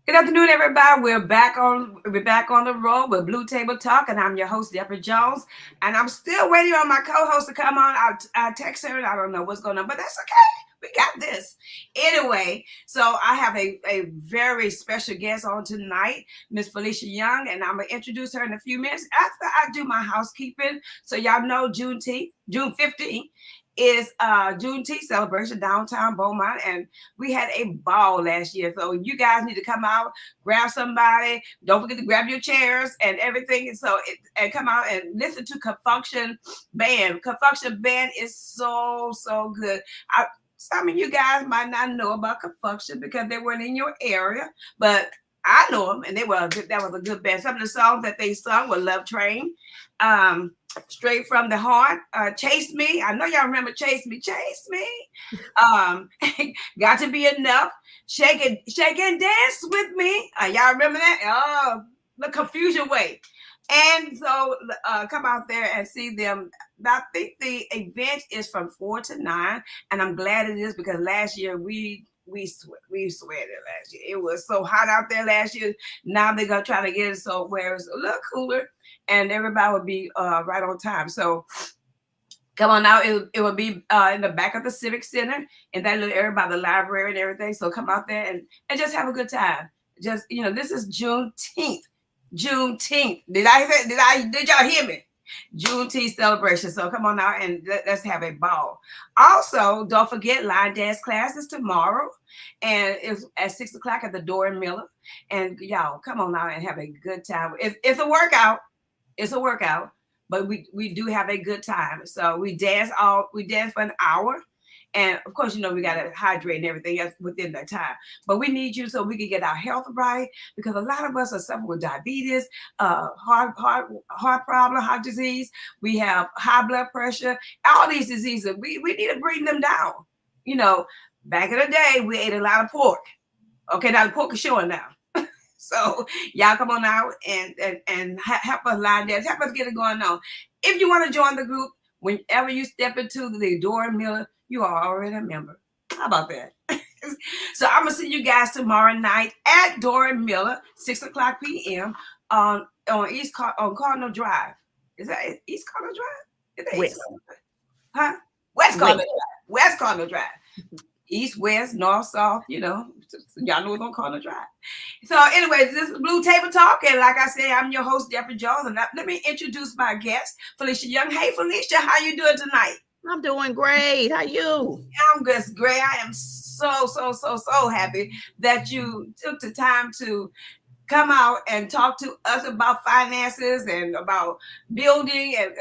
Good afternoon, everybody. We're back on the road with Blue Table Talk, and I'm your host, Deborah Jones. And I'm still waiting on my co-host to come on. I text her, and I don't know what's going on, but that's okay. We got this. Anyway, so I have a very special guest on tonight, Miss Felicia Young, and I'm gonna introduce her in a few minutes after I do my housekeeping. So y'all know Juneteenth, June 15th is Juneteenth celebration downtown Beaumont, and we had a ball last year. So you guys need to come out, grab somebody. Don't forget to grab your chairs and everything. And come out and listen to Confunction Band. Confunction Band is so good. Some of you guys might not know about Confunction because they weren't in your area, but I know them, and that was a good band. Some of the songs that they sung were "Love Train," um, "Straight from the Heart," "Chase Me." I know y'all remember "Chase Me, Chase Me." Um, "Got to Be Enough," shake and dance with me." Y'all remember that? Oh, the Confusion Way. And so come out there and see them. I think the event is from 4 to 9, and I'm glad it is because last year we sweated last year. It was so hot out there last year. Now they're gonna try to get it so where it's a little cooler, and everybody will be right on time. So come on out. It will be in the back of the Civic Center in that little area by the library and everything. So come out there and just have a good time. Just this is Juneteenth. Juneteenth. Did y'all hear me? Juneteenth celebration. So come on out and let's have a ball. Also, don't forget line dance classes tomorrow, and it's at 6 o'clock at the Dora Miller. And y'all come on out and have a good time. It's a workout. It's a workout, but we do have a good time. So we dance for an hour. And of course, we got to hydrate and everything else within that time. But we need you so we can get our health right because a lot of us are suffering with diabetes, heart problem, heart disease. We have high blood pressure, all these diseases. We need to bring them down. You know, Back in the day, we ate a lot of pork. Okay, now the pork is showing now. So y'all come on out and help us line dance, help us get it going on. If you want to join the group, whenever you step into the Dora Miller, you are already a member. How about that? So I'm gonna see you guys tomorrow night at Dora Miller, 6 o'clock p.m. on Cardinal Drive. Is that East Cardinal Drive? Is that East West. Cardinal Drive? Huh? West Cardinal West. Drive. West Cardinal Drive. East, west, north, south, y'all know it's on Cardinal Drive. So, anyways, this is Blue Table Talk, and like I said, I'm your host, Deborah Jones, and let me introduce my guest, Felicia Young. Hey, Felicia, how you doing tonight? I'm doing great. How you? I'm just great. I am so happy that you took the time to come out and talk to us about finances and about building and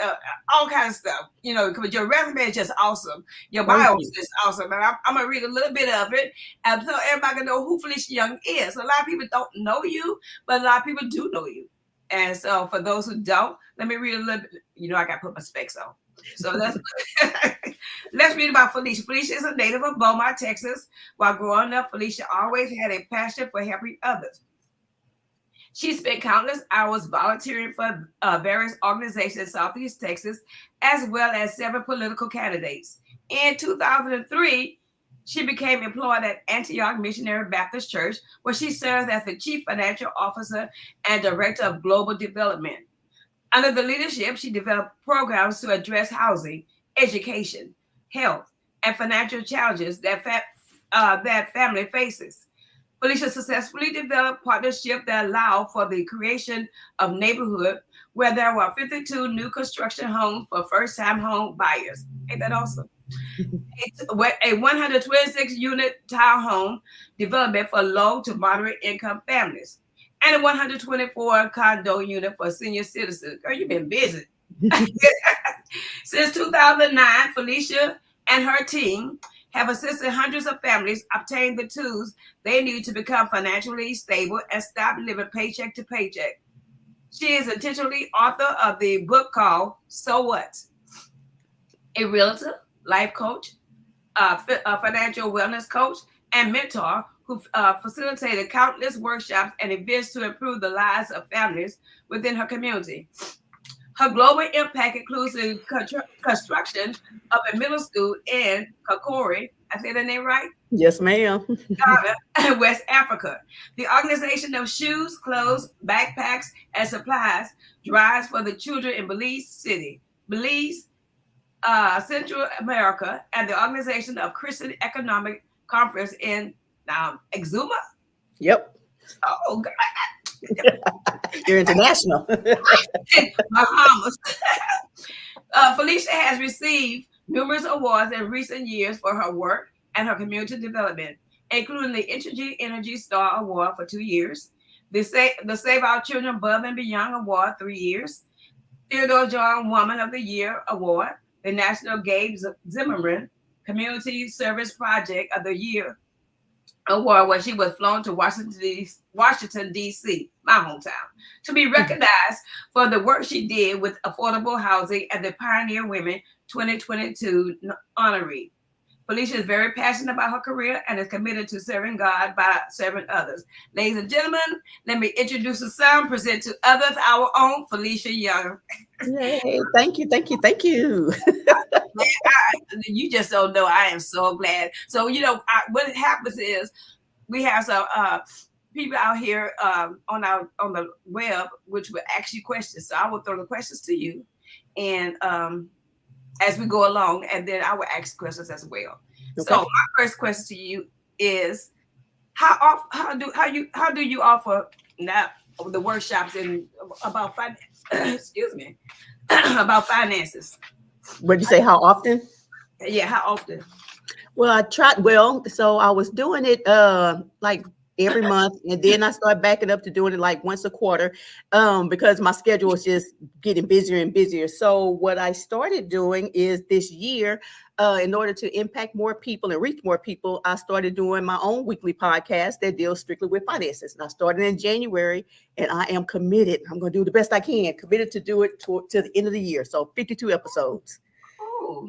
all kinds of stuff. Because your resume is just awesome. Your Thank bio is you. just awesome. And I'm going to read a little bit of it and so everybody can know who Felicia Young is. A lot of people don't know you, but a lot of people do know you. And so for those who don't, let me read a little bit. I got to put my specs on. So let's read about Felicia. Felicia is a native of Beaumont, Texas. While growing up, Felicia always had a passion for helping others. She spent countless hours volunteering for various organizations in Southeast Texas, as well as several political candidates. In 2003, she became employed at Antioch Missionary Baptist Church, where she served as the Chief Financial Officer and Director of Global Development. Under the leadership, she developed programs to address housing, education, health, and financial challenges that family faces. Felicia successfully developed partnerships that allowed for the creation of neighborhood where there were 52 new construction homes for first-time home buyers. Ain't that awesome? A 126 unit townhome development for low to moderate income families, and a 124 condo unit for senior citizens. Girl, you've been busy. Since 2009, Felicia and her team have assisted hundreds of families obtain the tools they need to become financially stable and stop living paycheck to paycheck. She is intentionally author of the book called So What? A realtor, life coach, a financial wellness coach, and mentor who facilitated countless workshops and events to improve the lives of families within her community. Her global impact includes the construction of a middle school in Kakori. I said the name right? Yes, ma'am. Ghana, West Africa. The organization of shoes, clothes, backpacks, and supplies drives for the children in Belize City, Belize, Central America, and the Organization of Christian Economic Conference in Exuma. Yep. Oh, God. You're international. Bahamas. Felicia has received numerous awards in recent years for her work and her community development, including the Energy Star Award for 2 years, the Save Our Children Above and Beyond Award 3 years, Theodore John Woman of the Year Award, the National Gabe Zimmerman Community Service Project of the Year Award, where she was flown to Washington, D.C., my hometown, to be recognized for the work she did with affordable housing and the Pioneer Women 2022 honoree. Felicia is very passionate about her career and is committed to serving God by serving others. Ladies and gentlemen, let me introduce the son, present to others our own Felicia Young. Yay. Thank you. Thank you. Thank you. You just don't know. I am so glad. So, what happens is we have some people out here on the web, which will ask you questions. So I will throw the questions to you. And as we go along, and then I will ask questions as well. Okay. So my first question to you is, how do you offer now the workshops about finance? Excuse me, about finances. What did you say? How often? Yeah, how often? Well, I tried. Well, so I was doing it like every month, and then I started backing up to doing it like once a quarter, because my schedule was just getting busier and busier. So what I started doing is this year, in order to impact more people and reach more people, I started doing my own weekly podcast that deals strictly with finances. And I started in January, and I am committed. I'm going to do the best I can. Committed to do it to the end of the year. So 52 episodes. Oh,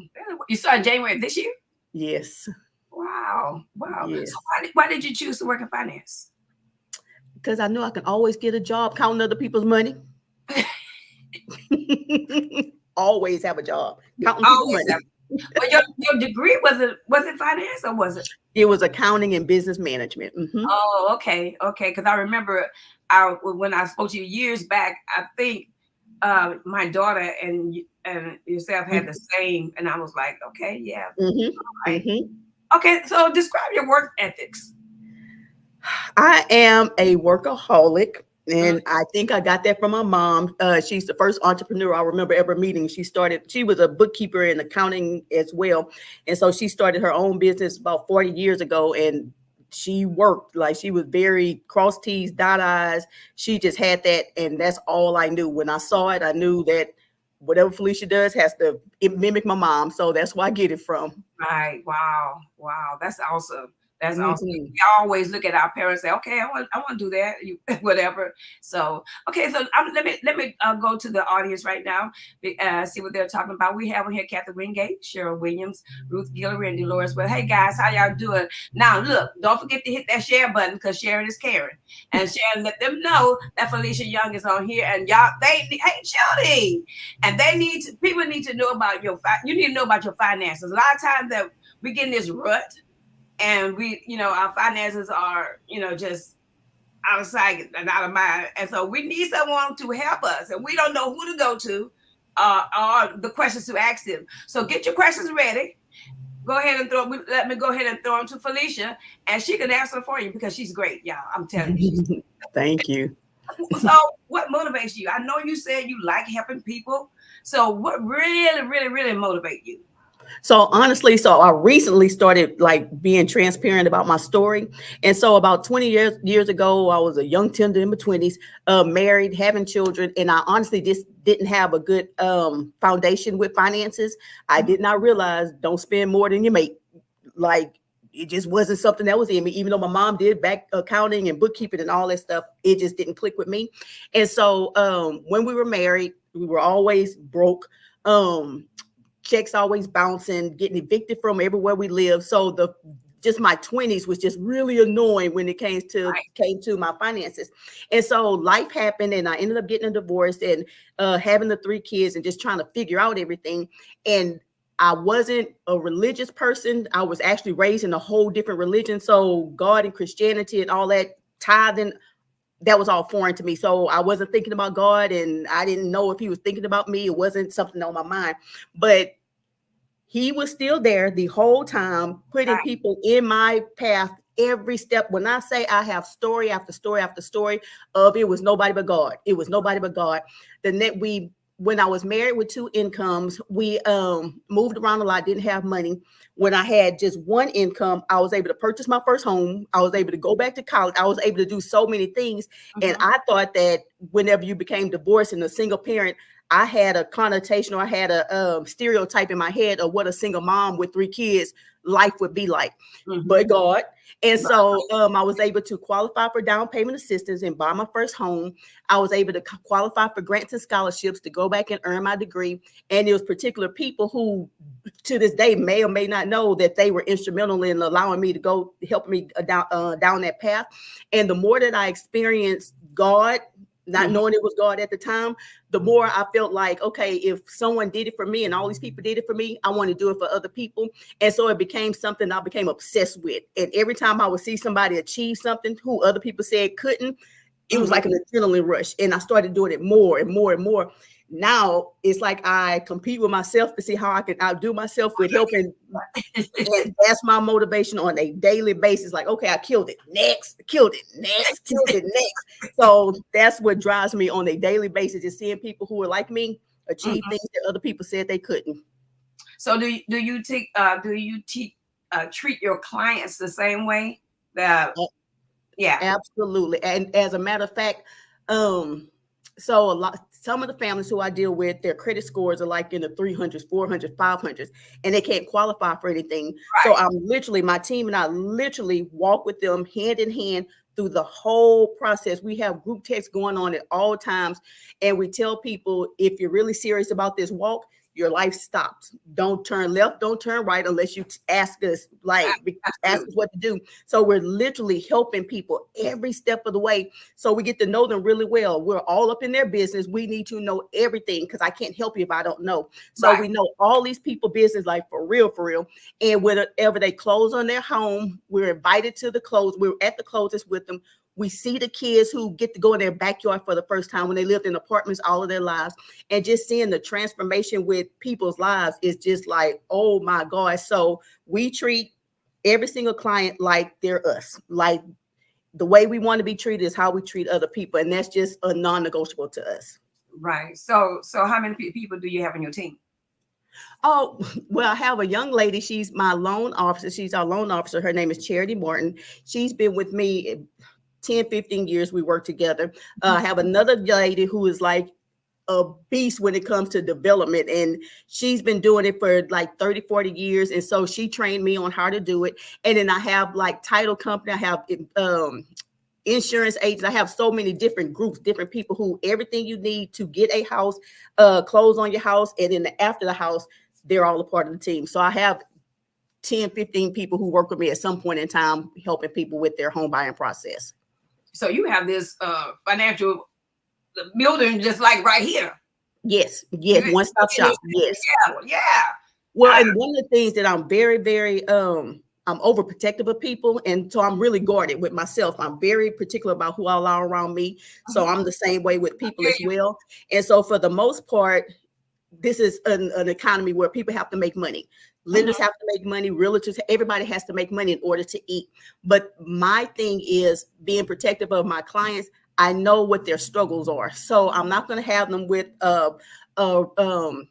you started January this year? Yes. Wow. Yes. So why did you choose to work in finance? Because I knew I can always get a job counting other people's money. Always have a job counting people's money. But your degree was it finance or was it? It was accounting and business management. Mm-hmm. Oh, okay. Because I remember when I spoke to you years back, I think my daughter and yourself had the same, and I was like, okay, yeah. Mm-hmm. Right. Mm-hmm. Okay, so describe your work ethics. I am a workaholic, and I think I got that from my mom. She's the first entrepreneur I remember ever meeting. She was a bookkeeper in accounting as well. And so she started her own business about 40 years ago, and she worked like she was very cross T's, dot I's. She just had that, and that's all I knew. When I saw it, I knew that whatever Felicia does has to mimic my mom. So that's where I get it from. Right. Wow. That's awesome. That's awesome. Mm-hmm. We always look at our parents and say, okay, I want to do that, whatever. So, okay, so let me go to the audience right now, see what they're talking about. We have on here Kathy Wingate, Cheryl Williams, Ruth Guillory, and Dolores. Well, hey guys, how y'all doing? Now, look, don't forget to hit that share button because sharing is caring. And Sharon, let them know that Felicia Young is on here, and y'all, hey, Jody, and people need to know about you need to know about your finances. A lot of times that we get in this rut. And we, our finances are, just out of sight and out of mind. And so we need someone to help us. And we don't know who to go to or the questions to ask them. So get your questions ready. Go ahead and let me go ahead and throw them to Felicia. And she can answer for you because she's great, y'all. I'm telling you. Thank you. So what motivates you? I know you said you like helping people. So what really, really, really motivates you? So honestly, I recently started like being transparent about my story. And so about 20 years ago, I was a young tender in my 20s, married, having children. And I honestly just didn't have a good foundation with finances. I did not realize don't spend more than you make. Like it just wasn't something that was in me, even though my mom did back accounting and bookkeeping and all that stuff. It just didn't click with me. And so when we were married, we were always broke. Checks always bouncing, getting evicted from everywhere we live. So the just my 20s was just really annoying when it came Right. to my finances. And so life happened and I ended up getting a divorce and having the 3 kids and just trying to figure out everything. And I wasn't a religious person. I was actually raised in a whole different religion. So God and Christianity and all that tithing, that was all foreign to me. So I wasn't thinking about God and I didn't know if he was thinking about me. It wasn't something on my mind. But he was still there the whole time, putting Right. people in my path every step. When I say I have story after story after story of it was nobody but God. It was nobody but God. When I was married with 2 incomes, we moved around a lot, didn't have money. When I had just 1 income, I was able to purchase my first home. I was able to go back to college. I was able to do so many things. And Mhm. I thought that whenever you became divorced and a single parent, I had a connotation or I had a stereotype in my head of what a single mom with 3 kids life would be like. But Mhm. God. And Right. so I was able to qualify for down payment assistance and buy my first home. I was able to qualify for grants and scholarships to go back and earn my degree. And it was particular people who to this day may or may not know that they were instrumental in allowing me to go help me down that path. And the more that I experienced God, not Mhm. knowing it was God at the time, the more I felt like, okay, if someone did it for me and all these people did it for me, I want to do it for other people. And so it became something I became obsessed with. And every time I would see somebody achieve something who other people said couldn't, it was Mhm. like an adrenaline rush. And I started doing it more and more and more. Now it's like I compete with myself to see how I can outdo myself with helping. And that's my motivation on a daily basis. Like, okay, I killed it. Next, killed it. Next, killed it. Next. So that's what drives me on a daily basis is seeing people who are like me achieve Mhm. things that other people said they couldn't. So do you treat your clients the same way? The Yeah. Absolutely. And as a matter of fact, um, so a lot some of the families who I deal with, their credit scores are like in the 300s, 400s, 500s, and they can't qualify for anything. So Right. I'm literally, my team and I literally walk with them hand in hand through the whole process. We have group texts going on at all times, and we tell people if you're really serious about this walk, your life stops. Don't turn left, don't turn right unless you ask us, ask us Absolutely. what to do. So we're literally helping people every step of the way. So we get to know them really well. We're all up in their business. We need to know everything because I can't help you if I don't know. So Right. we know all these people business like for real, for real. And whenever they close on their home, we're invited to the close. We're at the closes with them. We see the kids who get to go in their backyard for the first time when they lived in apartments all of their lives. And just seeing the transformation with people's lives is just like, oh my God. So we treat every single client like they're us. Like the way we want to be treated is how we treat other people. And that's just a non-negotiable to us. Right. So how many people do you have in your team? Oh, well, I have a young lady. She's my loan officer. She's our loan officer. Her name is Charity Martin. She's been with me 10, 15 years. We work together. I have another lady who is like a beast when it comes to development, and she's been doing it for like 30, 40 years, and so she trained me on how to do it. And then I have like title company, I have insurance agents, I have so many different groups, different people who everything you need to get a house, close on your house, and then after the house, they're all a part of the team. So I have 10, 15 people who work with me at some point in time helping people with their home buying process. So you have this financial building just like right here. Yes, You yes, one-stop in this, shop, yes. yeah, well, yeah. Well, I, and one of the things that I'm very, very I'm overprotective of people, and so I'm really guarded with myself. I'm very particular about who I allow around me. So Mhm. I'm the same way with I people hear as you. well. And so for the most part, this is an economy where people have to make money. Mhm. Lenders have to make money, realtors, everybody has to make money in order to eat. But my thing is being protective of my clients. I know what their struggles are. So I'm not going to have them with uh, um,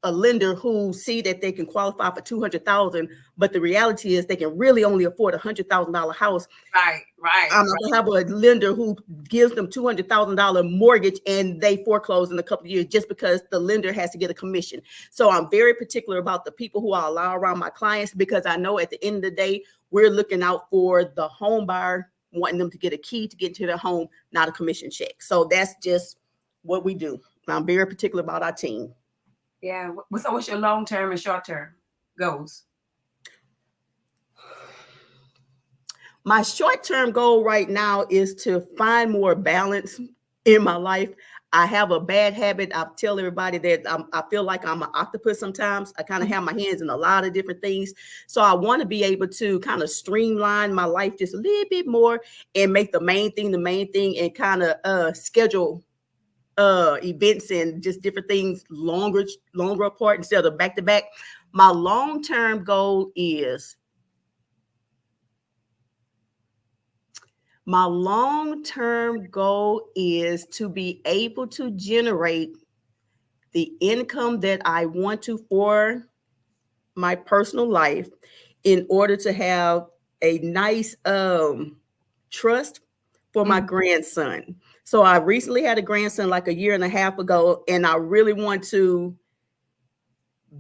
a lender who see that they can qualify for 200,000, but the reality is they can really only afford $100,000 house. Right, right, I'm not gonna have a lender who gives them $200,000 mortgage and they foreclose in a couple of years just because the lender has to get a commission. So I'm very particular about the people who I allow around my clients because I know at the end of the day, we're looking out for the home buyer, wanting them to get a key to get into their home, not a commission check. So that's just what we do. I'm very particular about our team. yeah. So what's your long term and short term goals? My short-term goal right now is to find more balance in my life. I have a bad habit. I tell everybody that I feel like I'm an octopus sometimes. I kind of have my hands in a lot of different things. So I want to be able to kind of streamline my life just a little bit more and make the main thing, and kind of schedule events and just different things longer apart instead of back to back. My long-term goal is My long-term goal is to be able to generate the income that I want to for my personal life in order to have a nice trust for my Mhm. grandson. So I recently had a grandson like a year and a half ago, and I really want to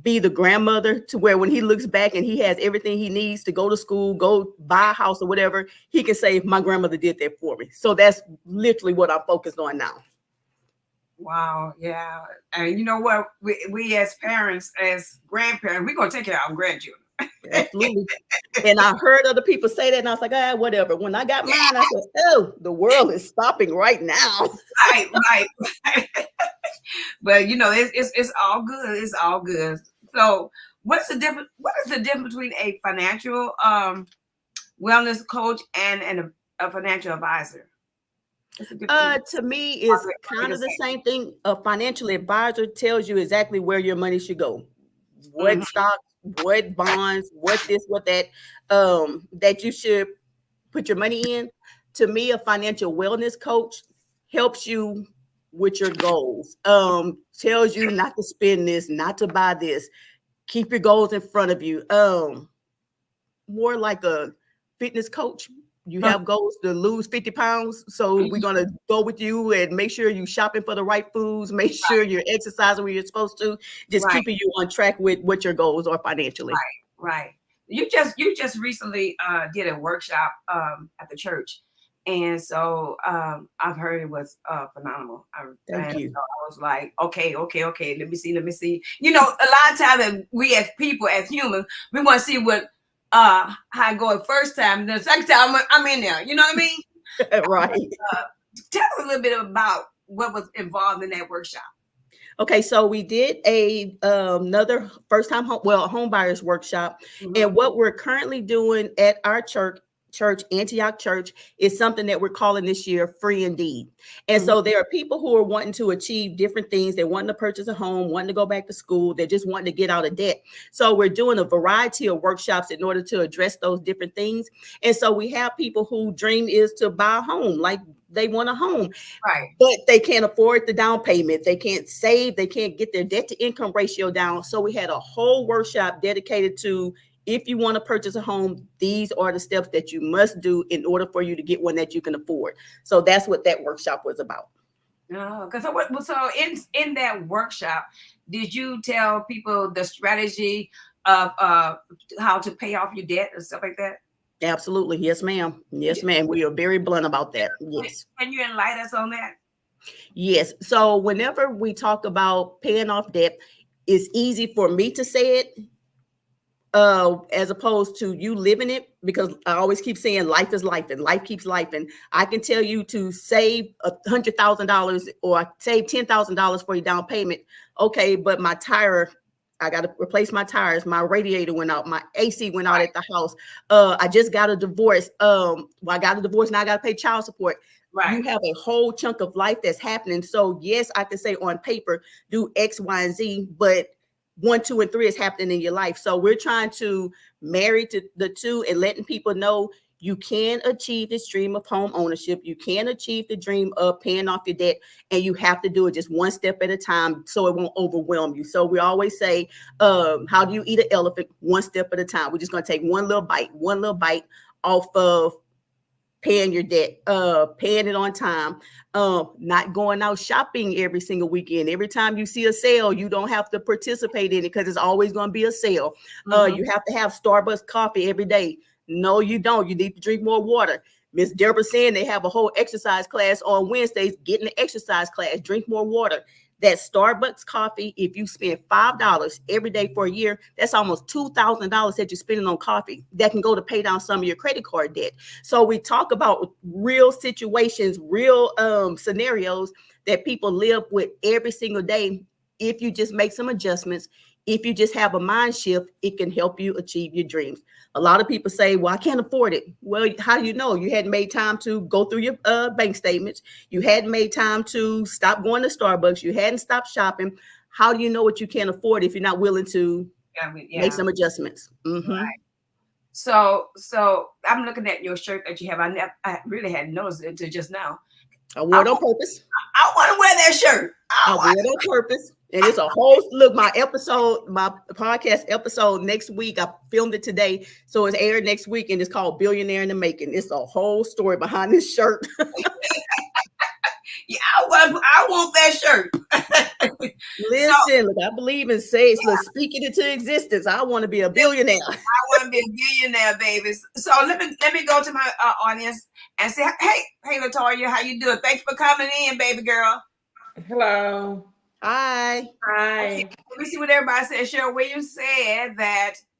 be the grandmother to where when he looks back and he has everything he needs to go to school, go buy a house or whatever, he can say, my grandmother did that for me. So that's literally what I'm focused on now. Wow, yeah. And you know what? We as parents, as grandparents, we're gonna take care of our grandchildren. Absolutely. And I heard other people say that, and I was like, whatever. When I got mine, I said, oh, the world is stopping right now. Right, right. But you know, it's all good. It's all good. So, what's the difference? What is the difference between a financial wellness coach and a financial advisor? What's the difference? To me, it's kind of the same thing. A financial advisor tells you exactly where your money should go, what Mhm. stocks, what bonds, what this, what that, that you should put your money in. To me, a financial wellness coach helps you with your goals. Tells you not to spend this, not to buy this. Keep your goals in front of you. More like a fitness coach. You have goals to lose 50 pounds. So we're going to go with you and make sure you're shopping for the right foods, make sure you're exercising when you're supposed to, just Right, keeping you on track with what your goals are financially. right. You just recently did a workshop at the church, and so I've heard it was phenomenal. Thank And you. so I was like, okay. Let me see. You know, a lot of times we as people, as humans, we want to see what how it go the first time. The second time I'm in there. You know what I mean? Right. Uh, Tell us a little bit about what was involved in that workshop. Okay, so we did a another first time home buyers workshop, Mhm. and what we're currently doing at our church Antioch Church is something that we're calling this year Free Indeed. And Mhm. so there are people who are wanting to achieve different things. They're wanting to purchase a home, wanting to go back to school. They're just wanting to get out of debt. So we're doing a variety of workshops in order to address those different things. And so we have people who dream is to buy a home, like they want a home, Right. but they can't afford the down payment. They can't save. They can't get their debt to income ratio down. So we had a whole workshop dedicated to, if you want to purchase a home, these are the steps that you must do in order for you to get one that you can afford. So that's what that workshop was about. Oh, because so in that workshop, did you tell people the strategy of how to pay off your debt and stuff like that? Absolutely. Yes, ma'am. Yes, ma'am. We are very blunt about that. Yes. Can you enlighten us on that? Yes. So whenever we talk about paying off debt, it's easy for me to say it as opposed to you living it, because I always keep saying life is life and life keeps life. And I can tell you to save $100,000 or save $10,000 for your down payment. Okay, but my tire, I got to replace my tires. My radiator went out. My AC went out at the house. I just got a divorce. I got a divorce, now I got to pay child support. Right. You have a whole chunk of life that's happening. So yes, I can say on paper, do X, Y, and Z, but 1, 2, and 3 is happening in your life. So we're trying to marry to the two and letting people know you can achieve this dream of home ownership. You can achieve the dream of paying off your debt, and you have to do it just one step at a time so it won't overwhelm you. So we always say, how do you eat an elephant? One step at a time. We're just going to take one little bite off of paying your debt, paying it on time, not going out shopping every single weekend. Every time you see a sale, you don't have to participate in it because it's always going to be a sale. Mhm. You have to have Starbucks coffee every day. No, you don't. You need to drink more water. Miss Deborah saying they have a whole exercise class on Wednesdays. Get in the exercise class, drink more water. That Starbucks coffee, if you spend $5 every day for a year, that's almost $2,000 that you're spending on coffee that can go to pay down some of your credit card debt. So we talk about real situations, real scenarios that people live with every single day. If you just make some adjustments, if you just have a mind shift, it can help you achieve your dreams. A lot of people say, well, I can't afford it. Well, how do you know? You hadn't made time to go through your bank statements. You hadn't made time to stop going to Starbucks. You hadn't stopped shopping. How do you know what you can't afford if you're not willing to make some adjustments? Mm-hmm. Right. So I'm looking at your shirt that you have. I really hadn't noticed it until just now. I wore it on purpose. I want to wear that shirt. I wore it on purpose. And it's a whole look. My podcast episode next week. I filmed it today, so it's aired next week, and it's called "Billionaire in the Making." It's a whole story behind this shirt. Yeah, I want that shirt. Listen, look, I believe in saying, look, speaking into existence. I want to be a billionaire. I want to be a billionaire, babies. So let me go to my audience and say, hey, Latoya, how you doing? Thanks for coming in, baby girl. Hello. Hi. Okay, let me see what everybody says. Cheryl Williams said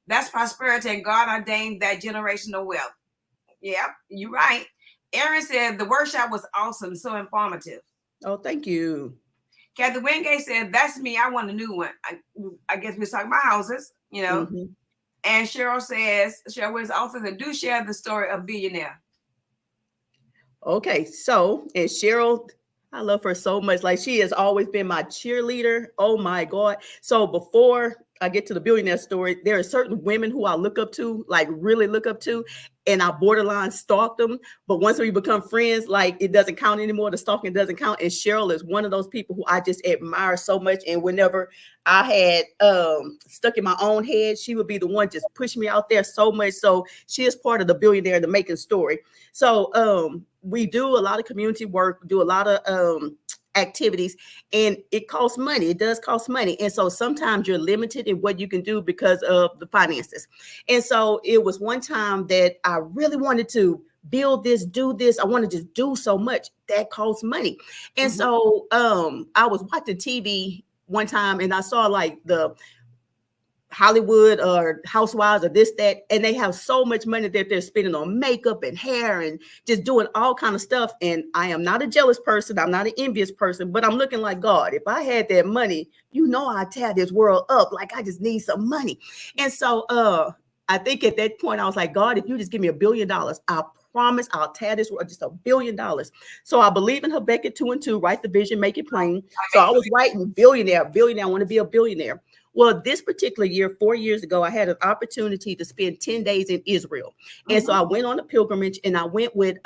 that's prosperity, and God ordained that generational wealth. Yeah, you're right. Aaron said the workshop was awesome, so informative. Oh, thank you. Kathy Wingate said, that's me. I want a new one. I guess we're talking about houses, you know. Mm-hmm. And Cheryl Williams authors that do share the story of billionaire. Okay, so, and Cheryl, I love her so much. Like, she has always been my cheerleader. Oh my God. So before I get to the billionaire story, there are certain women who I look up to, like really look up to, and I borderline stalk them. But once we become friends, like, it doesn't count anymore. The stalking doesn't count. And Cheryl is one of those people who I just admire so much. And whenever I had stuck in my own head, she would be the one just push me out there so much. So she is part of the Billionaire in the Making story. So we do a lot of community work, do a lot of activities, and it costs money. It does cost money. And so sometimes you're limited in what you can do because of the finances. And so it was one time that I really wanted to build this, do this. I want to just do so much that costs money. And so I was watching TV one time and I saw like the Hollywood or Housewives or this, that, and they have so much money that they're spending on makeup and hair and just doing all kind of stuff. And I am not a jealous person. I'm not an envious person, but I'm looking like, God, if I had that money, you know, I'd tear this world up. Like, I just need some money. And so I think at that point I was like, God, if you just give me $1 billion, I promise I'll tear this world, just $1 billion. So I believe in Habakkuk 2:2, write the vision, make it plain. So I was writing billionaire, I want to be a billionaire. Well, this particular year, 4 years ago, I had an opportunity to spend 10 days in Israel. And so I went on a pilgrimage and I went with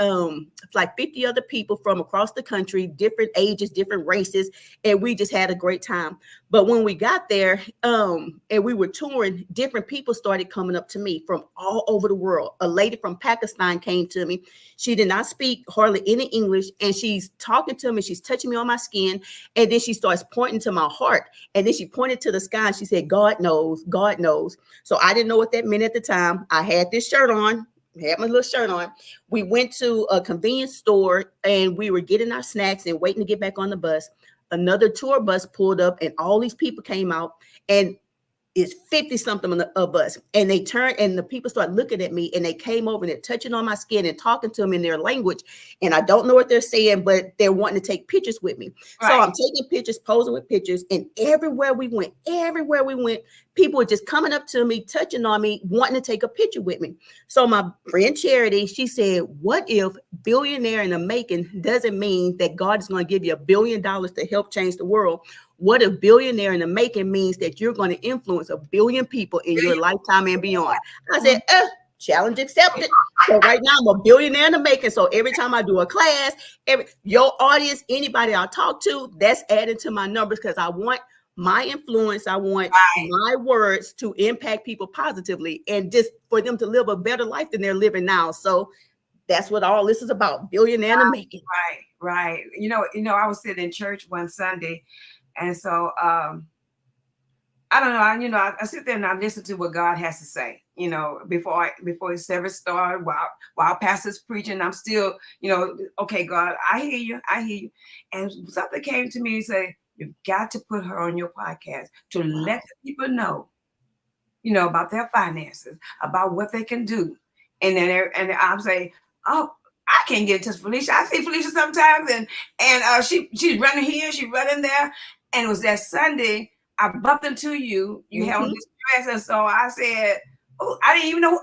like 50 other people from across the country, different ages, different races. And we just had a great time. But when we got there and we were touring, different people started coming up to me from all over the world. A lady from Pakistan came to me. She did not speak hardly any English. And she's talking to me. She's touching me on my skin. And then she starts pointing to my heart. And then she pointed to the sky. She said, God knows, God knows. So I didn't know what that meant at the time. I had this shirt on, had my little shirt on. We went to a convenience store and we were getting our snacks and waiting to get back on the bus. Another tour bus pulled up and all these people came out, and it's 50 something of us. And they turned and the people started looking at me and they came over and they're touching on my skin and talking to me in their language. And I don't know what they're saying, but they're wanting to take pictures with me. Right. So I'm taking pictures, posing with pictures. And everywhere we went, people were just coming up to me, touching on me, wanting to take a picture with me. So my friend Charity, she said, what if billionaire in the making doesn't mean that God is going to give you $1 billion to help change the world? What if billionaire in the making means that you're going to influence 1 billion people in your lifetime and beyond? I said, challenge accepted. So right now I'm a billionaire in the making. So every time I do a class, your audience, anybody I talk to, that's adding to my numbers because I want my influence. I want my words to impact people positively and just for them to live a better life than they're living now. So that's what all this is about, billionaire in the making. Right. You know, I was sitting in church one Sunday. And so I don't know, I sit there and I listen to what God has to say, before his service started, while pastor's preaching, I'm still, okay, God, I hear you. And something came to me and said, You've got to put her on your podcast to let the people know, about their finances, about what they can do. And then I'm saying, oh, I can't get in touch with Felicia. I see Felicia sometimes, and she's running here, she's running there. And it was that Sunday I bumped into you. You had on this dress, and so I said, "Oh, I didn't even know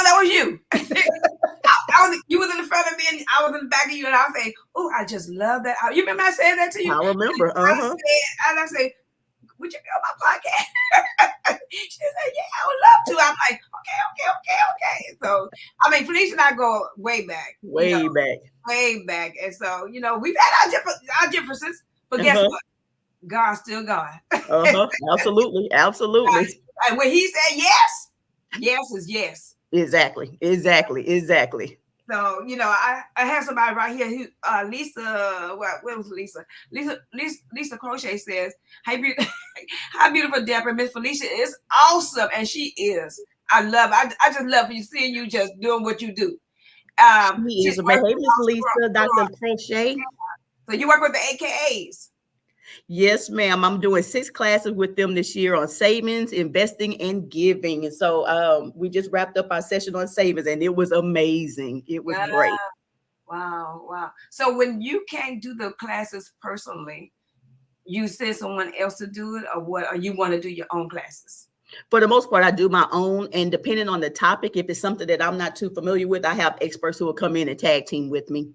that was you." You was in the front of me, and I was in the back of you, and I was saying, "Oh, I just love that." You remember I said that to you? I remember. I said, would you be on my podcast? She said, yeah, I would love to. I'm like, okay. So, I mean, Felicia and I go way back. Way back. And so, we've had our differences, but guess what? God's still God. Absolutely. And when he said yes, yes is yes. Exactly. So, I have somebody right here who, Lisa, where was Lisa? Lisa Crochet says, hi, beautiful Deborah. Miss Felicia is awesome. And she is. I just love seeing you just doing what you do. She is. Hey, Miss Lisa, Dr. Crochet. So you work with the AKAs. Yes, ma'am. I'm doing 6 classes with them this year on savings, investing, and giving. And so we just wrapped up our session on savings, and it was amazing. It was great. Wow. So when you can't do the classes personally, you send someone else to do it, or what? Or you want to do your own classes? For the most part, I do my own, and depending on the topic, if it's something that I'm not too familiar with, I have experts who will come in and tag team with me.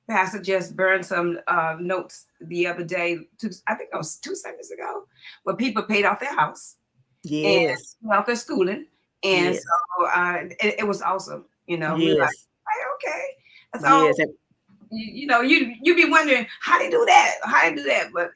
Pastor just burned some notes the other day, I think it was 2 Sundays ago, where people paid off their house. Yes. And off their schooling. And so it was awesome. We were like, okay. So, yes. you be wondering how they do that. But,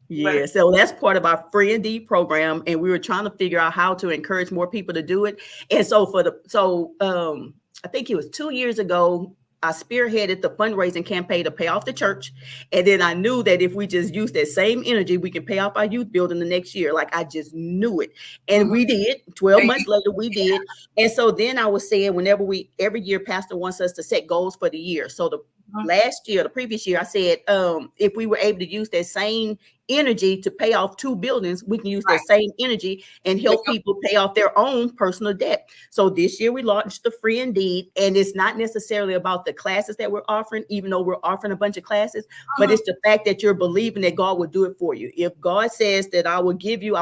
Yeah, so that's part of our Free Indeed program, and we were trying to figure out how to encourage more people to do it. And so I think it was 2 years ago, I spearheaded the fundraising campaign to pay off the church. And then I knew that if we just use that same energy, we can pay off our youth building the next year. Like, I just knew it. And we did. 12 months later, we did. And so then I was saying, every year, Pastor wants us to set goals for the year. So the previous year, I said, if we were able to use that same energy to pay off 2 buildings, we can use that same energy and help people pay off their own personal debt. So this year we launched the Free Indeed, and it's not necessarily about the classes that we're offering, even though we're offering a bunch of classes, but it's the fact that you're believing that God will do it for you. If God says that I will give you,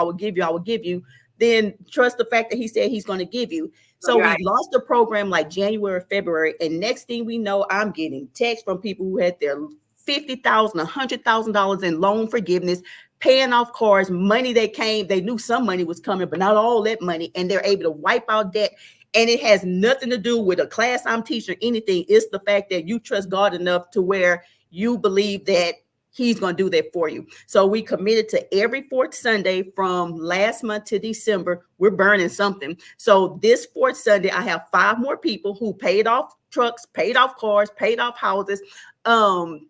then trust the fact that he said he's going to give you. So we launched the program like January, February, and next thing we know, I'm getting texts from people who had their $50,000, $100,000 in loan forgiveness, paying off cars, money they knew some money was coming, but not all that money, and they're able to wipe out debt. And it has nothing to do with a class I'm teaching or anything. It's the fact that you trust God enough to where you believe that he's going to do that for you. So we committed to every 4th Sunday from last month to December, we're burning something. So this 4th Sunday, I have 5 more people who paid off trucks, paid off cars, paid off houses,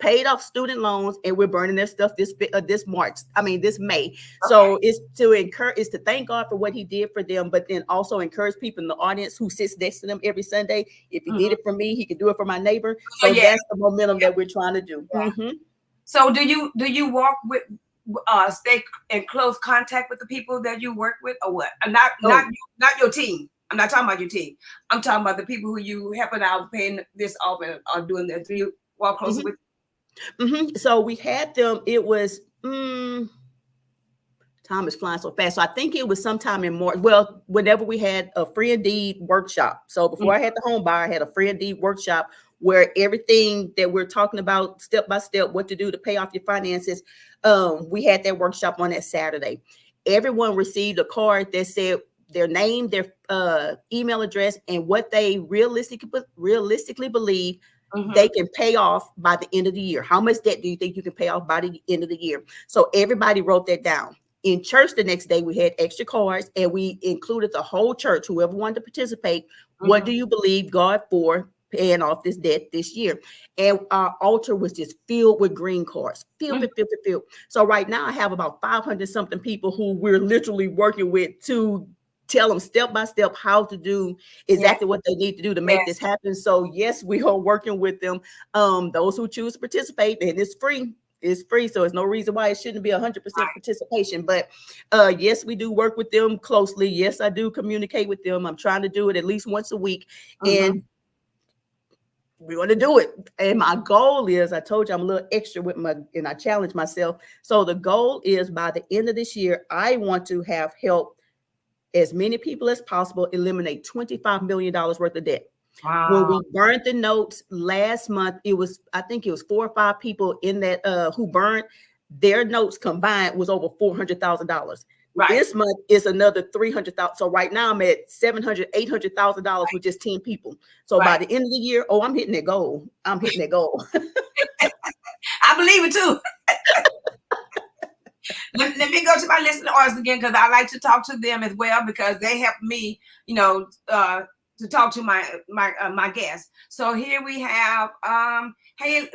paid off student loans, and we're burning their stuff this May. Okay. So it's to thank God for what he did for them, but then also encourage people in the audience who sits next to them every Sunday. If he did it for me, he could do it for my neighbor. So that's the momentum that we're trying to do. So do you walk with stay in close contact with the people that you work with, or what? Not your team. I'm not talking about your team. I'm talking about the people who you helping out, paying this off, and are doing that. Do you walk closer with? So we had them. It was time is flying so fast. So I think it was sometime in March. Well, whenever we had a Free Indeed workshop. So before I had the home buyer, I had a Free Indeed workshop where everything that we're talking about step by step, what to do to pay off your finances. We had that workshop on that Saturday. Everyone received a card that said their name, their email address, and what they realistically believe they can pay off by the end of the year. How much debt do you think you can pay off by the end of the year? So everybody wrote that down. In church the next day, we had extra cards, and we included the whole church, whoever wanted to participate. What do you believe God for paying off this debt this year? And our altar was just filled with green cards, filled. So right now I have about 500 something people who we're literally working with to tell them step by step how to do exactly what they need to do to make this happen. So yes, we are working with them. Those who choose to participate, and it's free. It's free, so there's no reason why it shouldn't be 100% participation. But yes, we do work with them closely. Yes, I do communicate with them. I'm trying to do it at least once a week, and we want to do it. And my goal is, I told you I'm a little extra with and I challenge myself. So the goal is by the end of this year, I want to have helped as many people as possible eliminate $25 million worth of debt. Wow. When we burned the notes last month, I think it was 4 or 5 people in that who burned their notes combined was over $400,000. Right. This month is another 300,000. So right now I'm at $700,000, $800,000 with just 10 people. So by the end of the year, I'm hitting that goal. I'm hitting that goal. I believe it too. Let me go to my listening audience again, because I like to talk to them as well, because they help me, to talk to my guests. So here we have,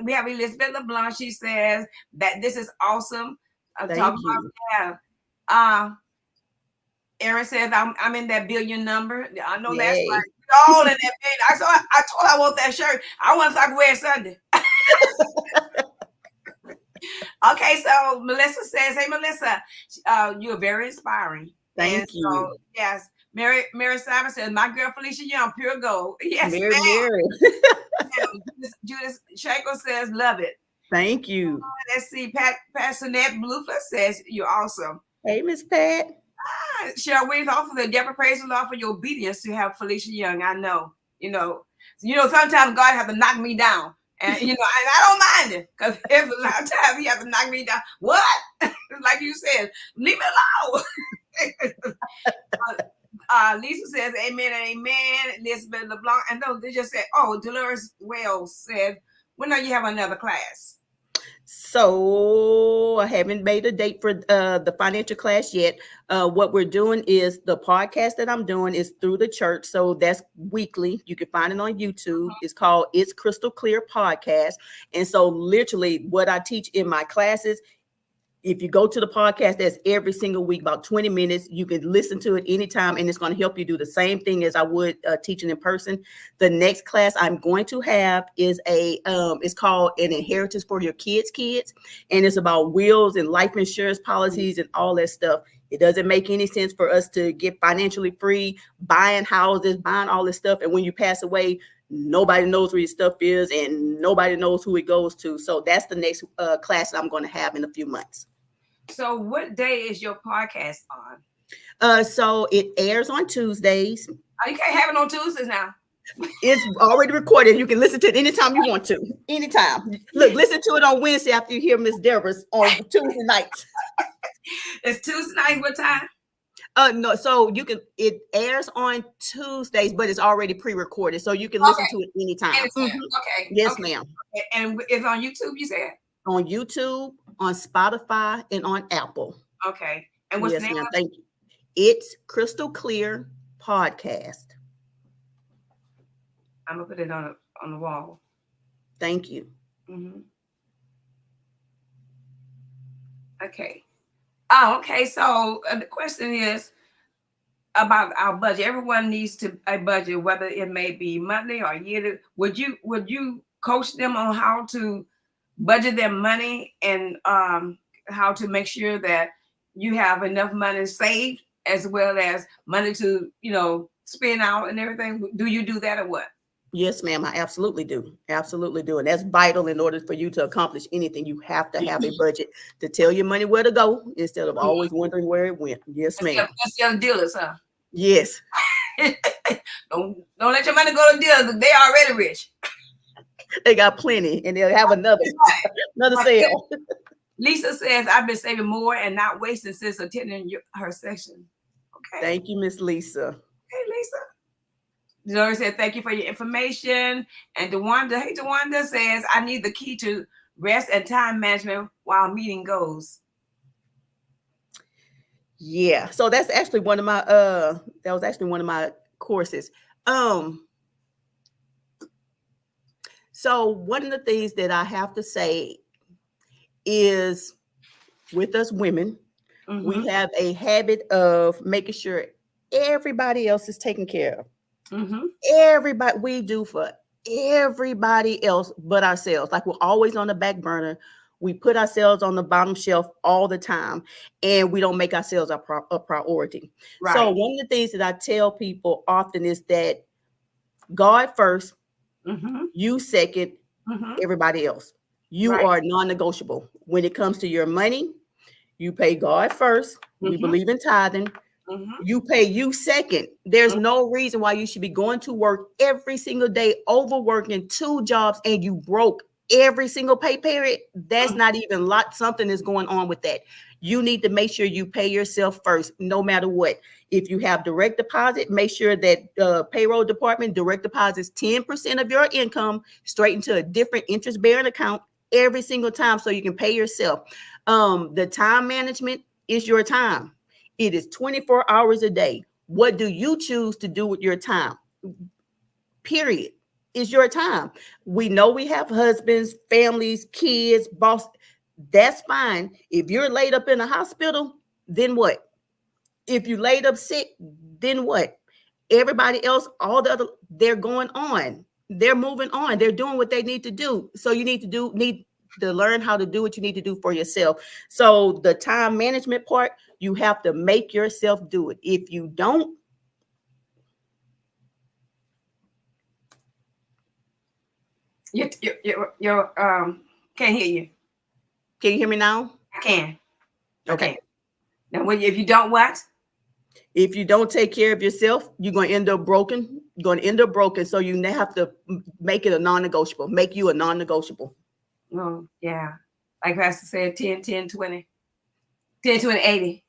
we have Elizabeth LeBlanc. She says that this is awesome. Thank you. Erin says I'm in that billion number. I know that's right. All in that billion. I told her I want that shirt. I want to start wearing Sunday. Okay, so Melissa says, "Hey Melissa, you're very inspiring." Thank you. So, yes. Mary Simon says, "My girl Felicia Young, pure gold." Yes, Mary. Judith Shaker says, "Love it." Thank you. Let's see. Pat Sonette Bluefoot says, "You're awesome." Hey, Miss Pat. Cheryl Williams, also Deborah, praise the Lord for your obedience to have Felicia Young. I know, sometimes God has to knock me down. And and I don't mind it, because there's a lot of times he has to knock me down. What? Like you said, leave me alone. Lisa says, "Amen and amen." Elizabeth LeBlanc, and no, they just said, Dolores Wells said, "When are you having another class?" So I haven't made a date for the financial class yet. What we're doing is the podcast that I'm doing is through the church. So that's weekly. You can find it on YouTube. It's called It's Crystal Clear Podcast. And so literally what I teach in my classes, if you go to the podcast, that's every single week, about 20 minutes. You can listen to it anytime, and it's going to help you do the same thing as I would teaching in person. The next class I'm going to have is it's called An Inheritance for Your Kids, and it's about wills and life insurance policies and all that stuff. It doesn't make any sense for us to get financially free, buying houses, buying all this stuff, and when you pass away, nobody knows where your stuff is, and nobody knows who it goes to. So that's the next class that I'm going to have in a few months. So what day is your podcast on? So it airs on Tuesdays. Oh, you can't have it on Tuesdays now. It's already recorded. You can listen to it anytime you want to. Anytime. Look, listen to it on Wednesday after you hear Miss Deborah's on Tuesday nights. It's Tuesday night. What time? No, so it airs on Tuesdays, but it's already pre-recorded. So you can listen to it anytime. Okay. Yes, ma'am. And it's on YouTube, you said? On YouTube, on Spotify, and on Apple. Okay. And what's the name? Ma'am. Thank you. It's Crystal Clear Podcast. I'm gonna put it on the wall. Thank you. Mm-hmm. Okay. Oh, okay. So the question is about our budget. Everyone needs a budget, whether it may be monthly or yearly. Would you coach them on how to budget their money and how to make sure that you have enough money saved as well as money to spend out and everything? Do you do that or what? Yes, ma'am. I absolutely do. Absolutely do. And that's vital in order for you to accomplish anything. You have to have a budget to tell your money where to go instead of always wondering where it went. Yes, ma'am. That's the other dealers, huh? Yes. Don't let your money go to dealers. They already rich. They got plenty, and they'll have another sale. Lisa says, "I've been saving more and not wasting since attending her session." Okay. Thank you, Miss Lisa. Hey, Lisa. Dolores said, "Thank you for your information." And DeWanda says, "I need the key to rest and time management while meeting goals." Yeah. So that's actually one of my courses. So one of the things that I have to say is with us women, we have a habit of making sure everybody else is taken care of. Mm-hmm. Everybody, we do for everybody else but ourselves. Like, we're always on the back burner. We put ourselves on the bottom shelf all the time, and we don't make ourselves a priority. So Right. one of the things that I tell people often is that God first, Mm-hmm. you second, Mm-hmm. everybody else. You Right. are non-negotiable. When it comes to your money, you pay God first. We Mm-hmm. believe in tithing. Mm-hmm. You pay you second. There's no reason why you should be going to work every single day, overworking 2 jobs, and you broke every single pay period. That's not even lot. Something is going on with that. You need to make sure you pay yourself first, no matter what. If you have direct deposit, make sure that payroll department direct deposits 10% of your income straight into a different interest bearing account every single time, so you can pay yourself. The time management is your time. It is 24 hours a day. What do you choose to do with your time? Period. Is your time. We know we have husbands, families, kids, boss. That's fine. If you're laid up in a hospital, then what? If you laid up sick, then what? Everybody else, all the other, they're going on. They're moving on. They're doing what they need to do. So you need to learn how to do what you need to do for yourself. So the time management part, you have to make yourself do it. If you don't, You can't hear you. can you hear me now? I can. Okay. Okay. Now, if you don't what? If you don't take care of yourself, you're going to end up broken. You're going to end up broken. So you have to make it a non-negotiable, make you a non-negotiable. Oh, yeah. Like Pastor said, 10, 10, 20. 10, 20, 80.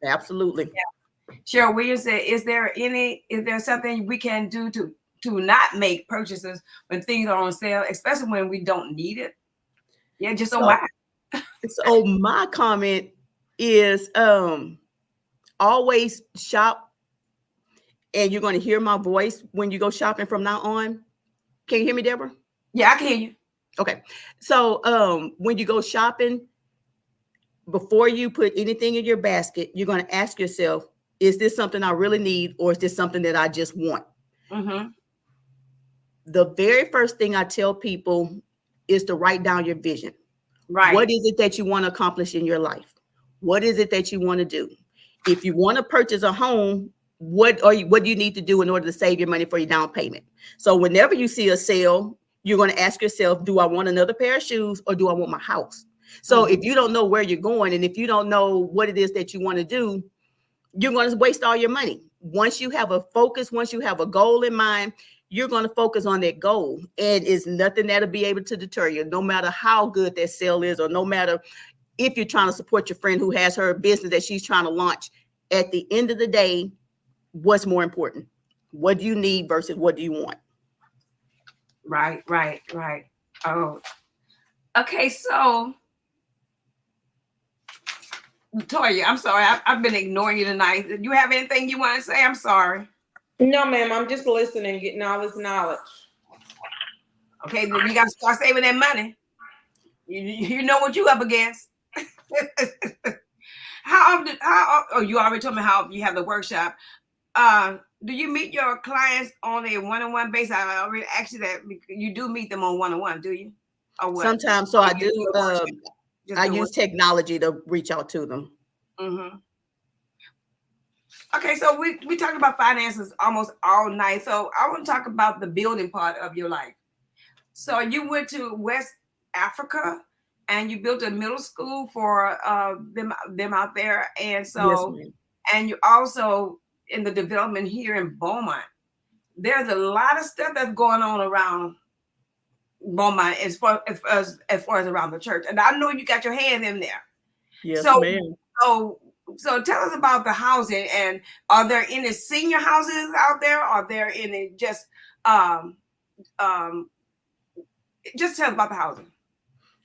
Absolutely. Yeah. Cheryl Williams said, is there something we can do to not make purchases when things are on sale, especially when we don't need it? Yeah, just don't buy it. So my comment is always shop, and you're going to hear my voice when you go shopping from now on. Can you hear me, Deborah? Yeah, I can hear you. Okay. So when you go shopping, before you put anything in your basket, you're going to ask yourself, is this something I really need, or is this something that I just want? Mm-hmm. The very first thing I tell people is to write down your vision. Right. What is it that you want to accomplish in your life? What is it that you want to do? If you want to purchase a home, what do you need to do in order to save your money for your down payment? So whenever you see a sale, you're going to ask yourself, do I want another pair of shoes, or do I want my house? So if you don't know where you're going, and if you don't know what it is that you want to do, you're going to waste all your money. Once you have a focus, once you have a goal in mind, you're going to focus on that goal, and it's nothing that'll be able to deter you, no matter how good that sale is, or no matter if you're trying to support your friend who has her business that she's trying to launch. At the end of the day, what's more important? What do you need versus what do you want? Right. Oh, okay. So, Toya, I'm sorry. I've been ignoring you tonight. Do you have anything you want to say? I'm sorry. No, ma'am. I'm just listening, getting all this knowledge. Okay, then you got to start saving that money. You know what you up against. Oh, you already told me how you have the workshop. Do you meet your clients on a one-on-one basis? I already asked you that. You do meet them on one-on-one, do you? Or what? Sometimes. So I do. I use technology to reach out to them. Mm-hmm. Okay, so we talked about finances almost all night. So I want to talk about the building part of your life. So you went to West Africa and you built a middle school for them out there. And so, yes, and you also in the development here in Beaumont. There's a lot of stuff that's going on around Beaumont as far as around the church. And I know you got your hand in there. Yes, so, ma'am. So tell us about the housing, and are there any senior houses out there? Are there any just tell us about the housing.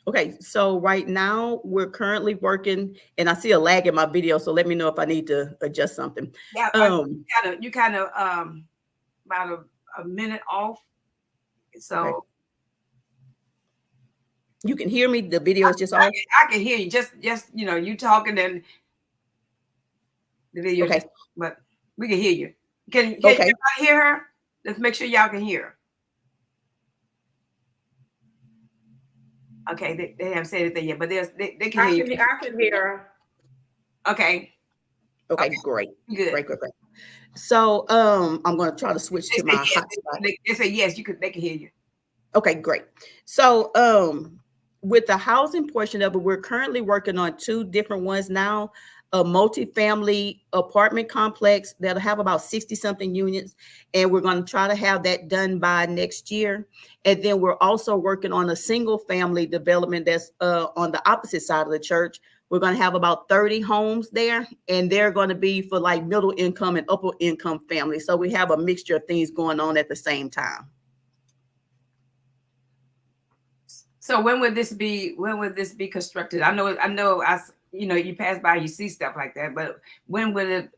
Okay, so right now we're currently working, and I see a lag in my video, so let me know if I need to adjust something. Yeah, you kind of about a minute off. So okay. You can hear me. The video is just off. I can hear you. Just you talking, and The video, Okay. but we can hear you. Can Okay. you hear her? Let's make sure y'all can hear her. Okay, they haven't said anything yet, but they can hear you. I can hear her. Okay. Okay, great. Good. Great. So I'm going to try to switch to my hotspot. They say yes, they can hear you. Okay, great. So with the housing portion of it, we're currently working on 2 different ones now. A multifamily apartment complex that'll have about 60 something units, and we're going to try to have that done by next year. And then we're also working on a single family development that's on the opposite side of the church. We're going to have about 30 homes there, and they're going to be for like middle income and upper income families. So we have a mixture of things going on at the same time. So when would this be constructed? I know you pass by, you see stuff like that, but when would it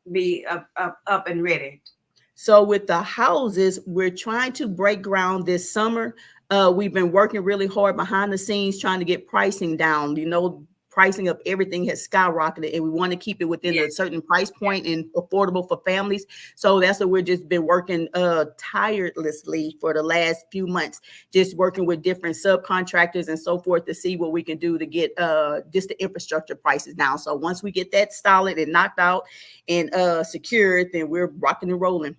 be up and ready? So with the houses, we're trying to break ground this summer. We've been working really hard behind the scenes trying to get pricing down. Pricing of everything has skyrocketed, and we want to keep it within a certain price point and affordable for families. So that's what we've just been working tirelessly for the last few months, just working with different subcontractors and so forth to see what we can do to get just the infrastructure prices down. So once we get that solid and knocked out and secured, then we're rocking and rolling.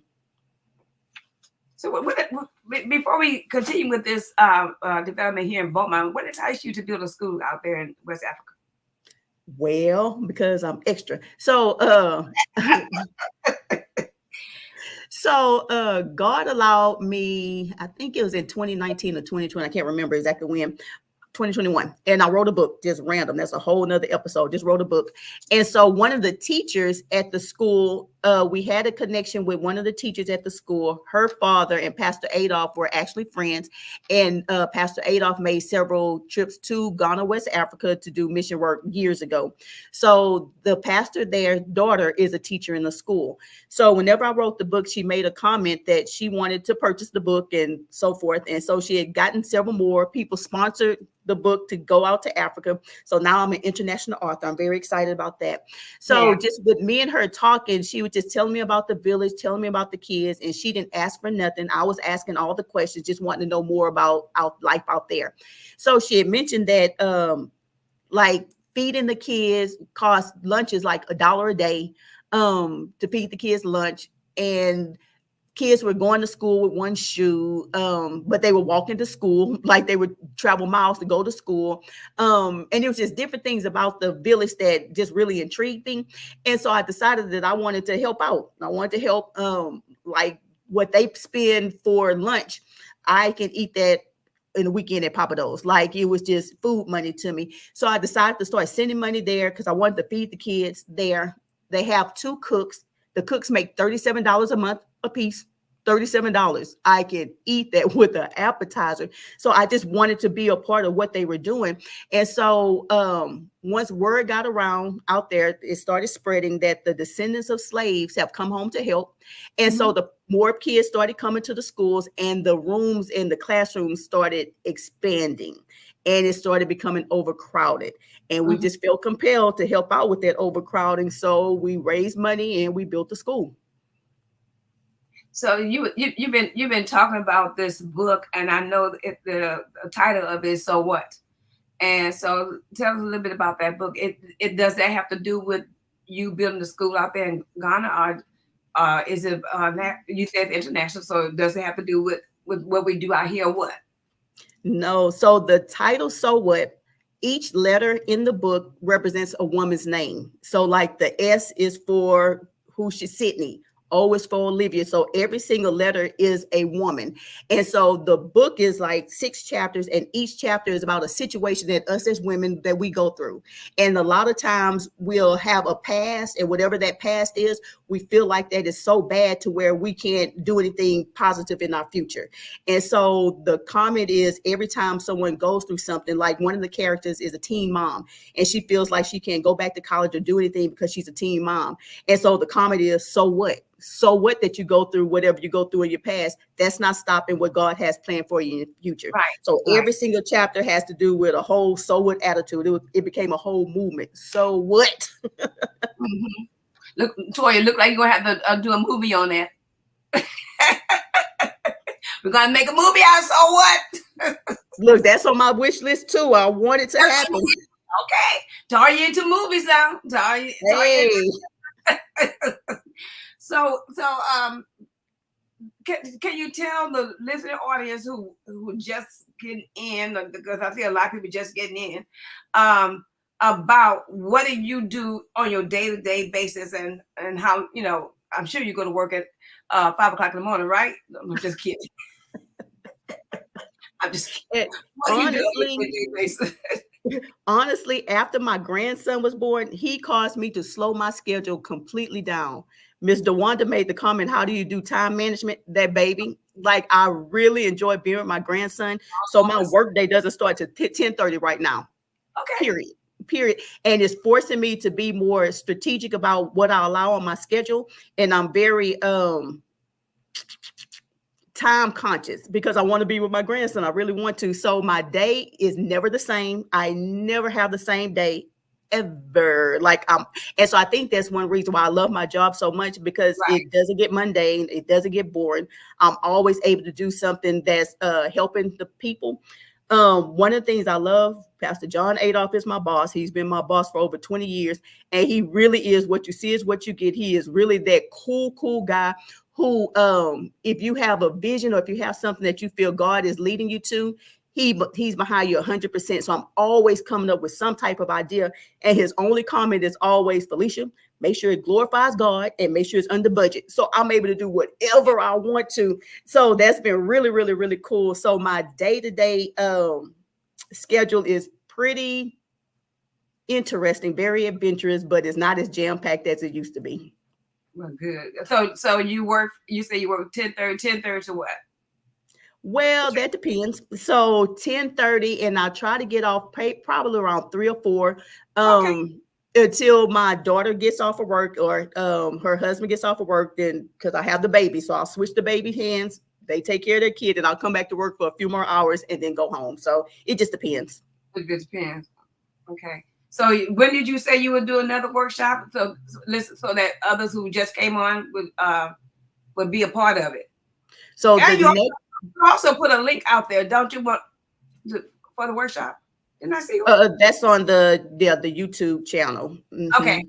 So before we continue with this development here in Beaumont, what enticed you to build a school out there in West Africa? Well, because I'm extra. So God allowed me, I think it was in 2019 or 2020, I can't remember exactly when, 2021. And I wrote a book, just random. That's a whole nother episode. Just wrote a book. And so one of the teachers at the school, we had a connection with one of the teachers at the school. Her father and Pastor Adolph were actually friends. And Pastor Adolph made several trips to Ghana, West Africa to do mission work years ago. So the pastor, their daughter, is a teacher in the school. So whenever I wrote the book, she made a comment that she wanted to purchase the book and so forth. And so she had gotten several more people sponsored the book to go out to Africa. So now I'm an international author. I'm very excited about that. So just with me and her talking, she would just tell me about the village, telling me about the kids, and she didn't ask for nothing. I was asking all the questions, just wanting to know more about life out there. So she had mentioned that like feeding the kids cost lunches like $1 a day to feed the kids lunch, and kids were going to school with one shoe, but they were walking to school, like they would travel miles to go to school. And it was just different things about the village that just really intrigued me. And so I decided that I wanted to help out. I wanted to help, like what they spend for lunch, I can eat that in a weekend at Papa Do's. Like it was just food money to me. So I decided to start sending money there because I wanted to feed the kids there. They have 2 cooks. The cooks make $37 a month a piece. $37. I can eat that with an appetizer. So I just wanted to be a part of what they were doing. And so once word got around out there, it started spreading that the descendants of slaves have come home to help. And so the more kids started coming to the schools, and the rooms in the classrooms started expanding, and it started becoming overcrowded. And we just felt compelled to help out with that overcrowding. So we raised money and we built the school. So you've been talking about this book, and I know the title of it is So What? And so tell us a little bit about that book. It does that have to do with you building the school out there in Ghana, or is it you said international? So does it have to do with what we do out here, or what? No. So the title, So What? Each letter in the book represents a woman's name. So like the S is for who she's Sydney. O is for Olivia. So every single letter is a woman. And so the book is like 6 chapters, and each chapter is about a situation that us as women that we go through. And a lot of times we'll have a past, and whatever that past is, we feel like that is so bad to where we can't do anything positive in our future. And so the comment is every time someone goes through something, like one of the characters is a teen mom, and she feels like she can't go back to college or do anything because she's a teen mom. And so the comment is, so what? So what that you go through, whatever you go through in your past, that's not stopping what God has planned for you in the future. Right. So every single chapter has to do with a whole so what attitude. It became a whole movement. So what? Look, Toya, look like you're gonna have to do a movie on that. We're gonna make a movie out. So what? Look, that's on my wish list too. I want it to happen. Okay, Toya into movies now. Toya. Hey. So can you tell the listening audience who just getting in, because I see a lot of people just getting in, about what do you do on your day-to-day basis, and how, you know, I'm sure you're going to work at 5 o'clock in the morning, right? I'm just kidding. I'm just kidding. What do you do on your day-to-day basis? Honestly, after my grandson was born, he caused me to slow my schedule completely down. Miss DeWanda made the comment, how do you do time management? That baby, like, I really enjoy being with my grandson. So my work day doesn't start to 10:30 right now. Okay. Period. And it's forcing me to be more strategic about what I allow on my schedule. And I'm very time conscious because I want to be with my grandson. I really want to. So my day is never the same. I never have the same day ever. And so I think that's one reason why I love my job so much, because it doesn't get mundane. It doesn't get boring. I'm always able to do something that's helping the people. One of the things I love, Pastor John Adolph is my boss. He's been my boss for over 20 years. And he really is, what you see is what you get. He is really that cool guy who, if you have a vision or if you have something that you feel God is leading you to, he's behind you 100%. So I'm always coming up with some type of idea. And his only comment is always, Felicia, make sure it glorifies God and make sure it's under budget. So I'm able to do whatever I want to. So that's been really, really, really cool. So my day-to-day schedule is pretty interesting, very adventurous, but it's not as jam-packed as it used to be. Well, good. So you say you work 10:30 to what? Well, that depends. So 10:30, and I try to get off probably around 3 or 4. Until my daughter gets off of work or her husband gets off of work, then because I have the baby. So I'll switch the baby hands. They take care of their kid, and I'll come back to work for a few more hours and then go home. So it just depends. It just depends. Okay. So when did you say you would do another workshop? So that others who just came on would be a part of it. So you also put a link out there, don't you, for the workshop? Didn't I see? That's on the YouTube channel. Okay,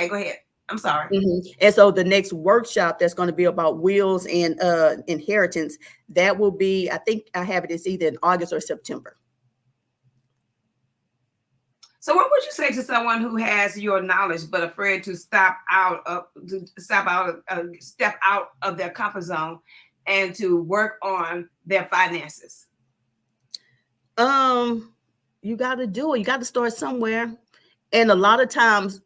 go ahead. I'm sorry. And so the next workshop that's going to be about wills and inheritance, that will be, I think I have it, it's either in August or September. So what would you say to someone who has your knowledge but afraid to step out of their comfort zone and to work on their finances? You got to do it. You got to start somewhere. And a lot of times,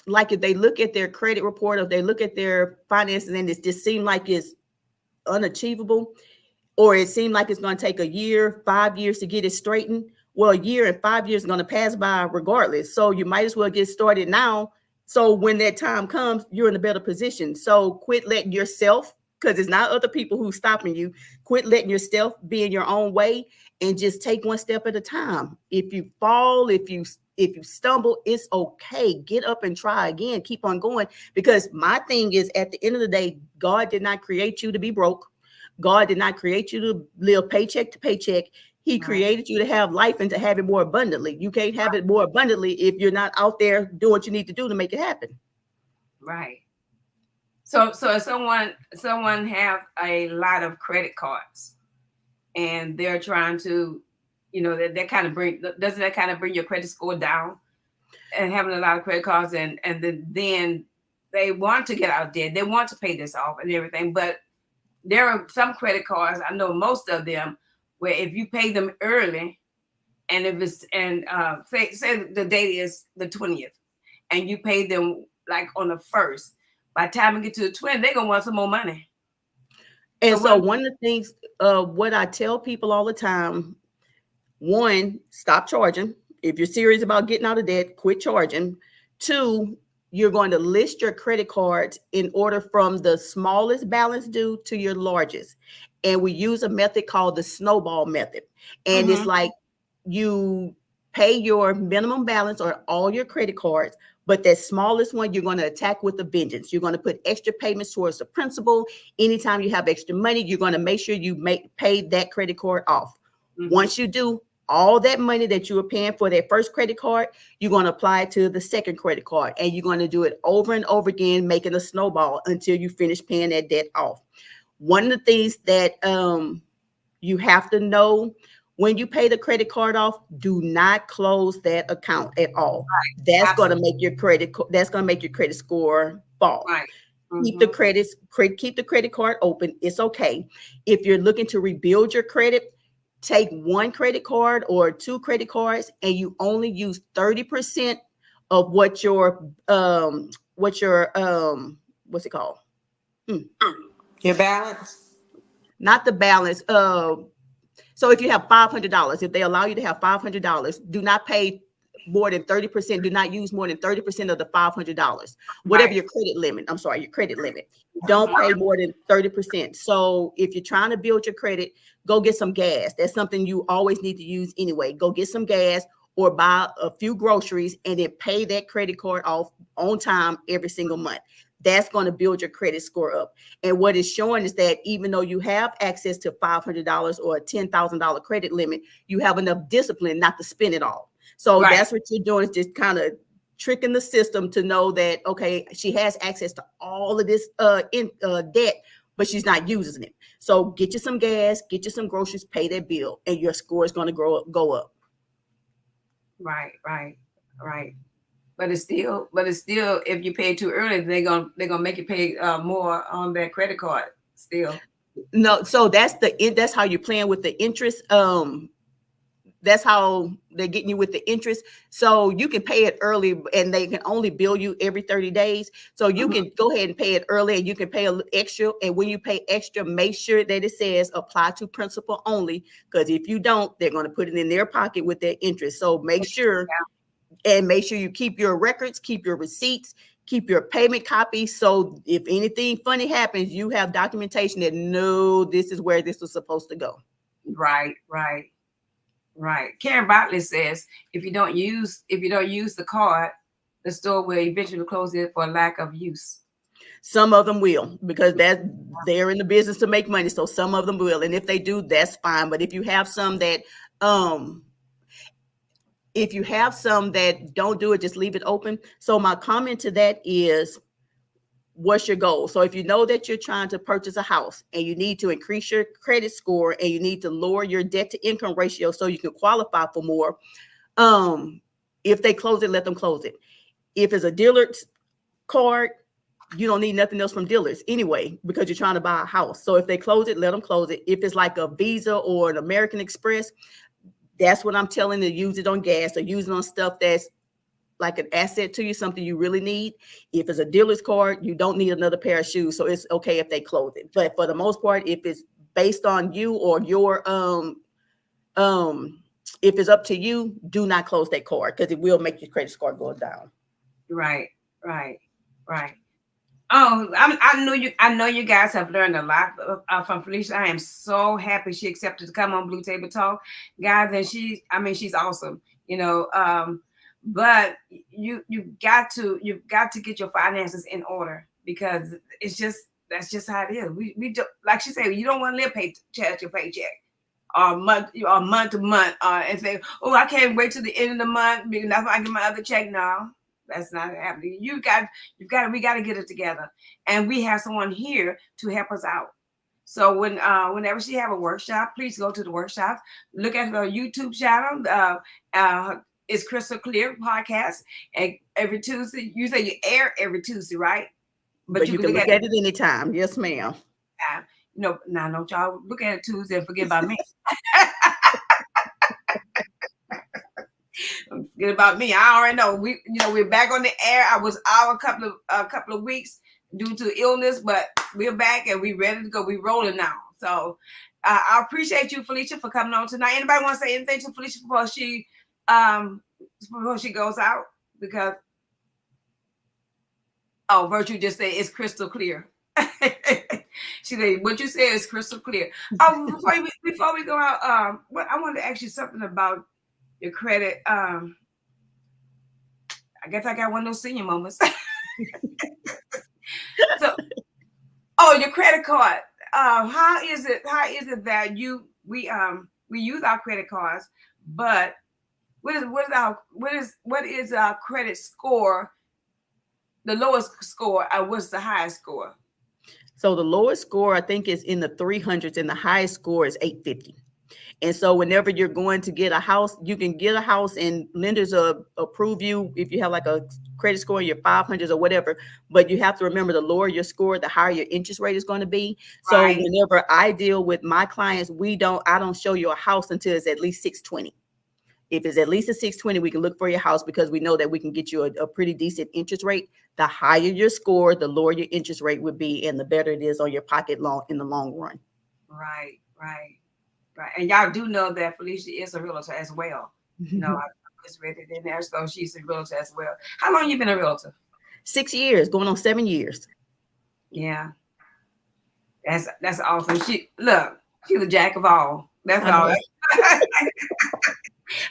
like if they look at their credit report or they look at their finances and it just seems like it's unachievable, or it seems like it's going to take a year, 5 years to get it straightened. Well, a year and 5 years is going to pass by regardless. So you might as well get started now. So when that time comes, you're in a better position. So quit letting yourself, because it's not other people who's stopping you. Quit letting yourself be in your own way and just take one step at a time. If you fall, if you stumble, it's okay. Get up and try again. Keep on going. Because my thing is, at the end of the day, God did not create you to be broke. God did not create you to live paycheck to paycheck. He created you to have life and to have it more abundantly. You can't have it more abundantly if you're not out there doing what you need to do to make it happen. Right. So if someone have a lot of credit cards and they're trying to, doesn't that kind of bring your credit score down, and having a lot of credit cards and then they want to get out of debt, they want to pay this off and everything, but there are some credit cards, I know most of them, where if you pay them early, and if it's say the date is the 20th, and you pay them like on the 1st, by the time we get to the 20th, they're gonna want some more money. And so one of the things, what I tell people all the time, 1, stop charging. If you're serious about getting out of debt, quit charging. 2, you're going to list your credit cards in order from the smallest balance due to your largest. And we use a method called the snowball method. And it's like you pay your minimum balance on all your credit cards, But that smallest one, you're going to attack with a vengeance. You're going to put extra payments towards the principal. Anytime you have extra money, you're going to make sure you pay that credit card off. Mhm. Once you do, all that money that you were paying for that first credit card, you're going to apply it to the second credit card, and you're going to do it over and over again, making a snowball until you finish paying that debt off. One of the things that you have to know, when you pay the credit card off, do not close that account at all. Right. That's going to Absolutely. make your credit score fall. Right. Keep Mhm. the credit card open. It's okay. If you're looking to rebuild your credit, take one credit card or two credit cards, and you only use 30% of what your what's it called? Your balance. Not the balance. So if you have $500, if they allow you to have $500, do not pay more than 30%. Do not use more than 30% of the $500. Whatever Right. your credit limit. I'm sorry, your credit limit. Don't pay more than 30%. So if you're trying to build your credit, go get some gas. That's something you always need to use anyway. Go get some gas or buy a few groceries and then pay that credit card off on time every single month. That's going to build your credit score up. And what it's showing is that even though you have access to $500 or a $10,000 credit limit, you have enough discipline not to spend it all. So Right. that's what you're doing, is just kind of tricking the system to know that, okay, she has access to all of this debt, but she's not using it. So get you some gas, get you some groceries, pay that bill, and your score is going to go up. Right. But it's still, if you pay too early, they're gonna make you pay more on that credit card still. No, so that's how you're playing with the interest. That's how they're getting you with the interest. So you can pay it early, and they can only bill you every 30 days. So you can go ahead and pay it early, and you can pay a little extra. And when you pay extra, make sure that it says apply to principal only, because if you don't, they're going to put it in their pocket with their interest. So make sure you keep your records, keep your receipts, keep your payment copies. So if anything funny happens, you have documentation that no, this is where this was supposed to go. Right. Karen Botley says if you don't use the card, the store will eventually close it for lack of use. Some of them will, because they're in the business to make money. So some of them will, and if they do, that's fine. But if you have some that don't do it, just leave it open. So my comment to that is, what's your goal? So if you know that you're trying to purchase a house and you need to increase your credit score and you need to lower your debt to income ratio so you can qualify for more, if they close it, let them close it. If it's a dealer's card, you don't need nothing else from dealers anyway, because you're trying to buy a house. So if they close it, let them close it. If it's like a Visa or an American Express, that's what I'm telling you, to use it on gas or use it on stuff that's like an asset to you, something you really need. If it's a dealer's card, you don't need another pair of shoes. So it's okay if they close it. But for the most part, if it's based on you or your if it's up to you, do not close that card, because it will make your credit score go down. Right. Oh, I know you guys have learned a lot from Felicia. I am so happy she accepted to come on Blue Table Talk, guys. And she's awesome, but you've got to get your finances in order, because that's just how it is. We do, like she said, you don't want to live paycheck to paycheck or month to month and say, oh, I can't wait till the end of the month because that's when I get my other check. No, that's not happening. We got to get it together, and we have someone here to help us out. So whenever she have a workshop, please go to the workshop. Look at her YouTube channel. It's Crystal Clear Podcast, and every Tuesday. You say you air every Tuesday, right? But you can look at it anytime. Yes, ma'am. Now don't y'all look at it Tuesday and forget about me. Forget about me. I already know. We're back on the air. I was out a couple of weeks due to illness, but we're back and we're ready to go. We're rolling now. So I appreciate you, Felicia, for coming on tonight. Anybody want to say anything to Felicia before she goes out? Because Virtue just said it's crystal clear. She said what you said is crystal clear. Before we go out, I wanted to ask you something about your credit. I guess I got one of those senior moments. So, oh, your credit card. How is it that we use our credit cards, but what is our credit score? The lowest score, what's the highest score? So the lowest score, I think, is in the 300s, and the highest score is 850. And so whenever you're going to get a house, you can get a house and lenders approve you if you have like a credit score in your 500s or whatever. But you have to remember, the lower your score, the higher your interest rate is going to be. So Right. whenever I deal with my clients, I don't show you a house until it's at least 620. If it's at least a 620, we can look for your house because we know that we can get you a pretty decent interest rate. The higher your score, the lower your interest rate would be, and the better it is on your pocket loan in the long run. Right. And y'all do know that Felicia is a realtor as well. You know, I just read it in there, so she's a realtor as well. How long you been a realtor? 6 years, going on 7 years. Yeah. That's awesome. She's a jack of all. That's I all. know.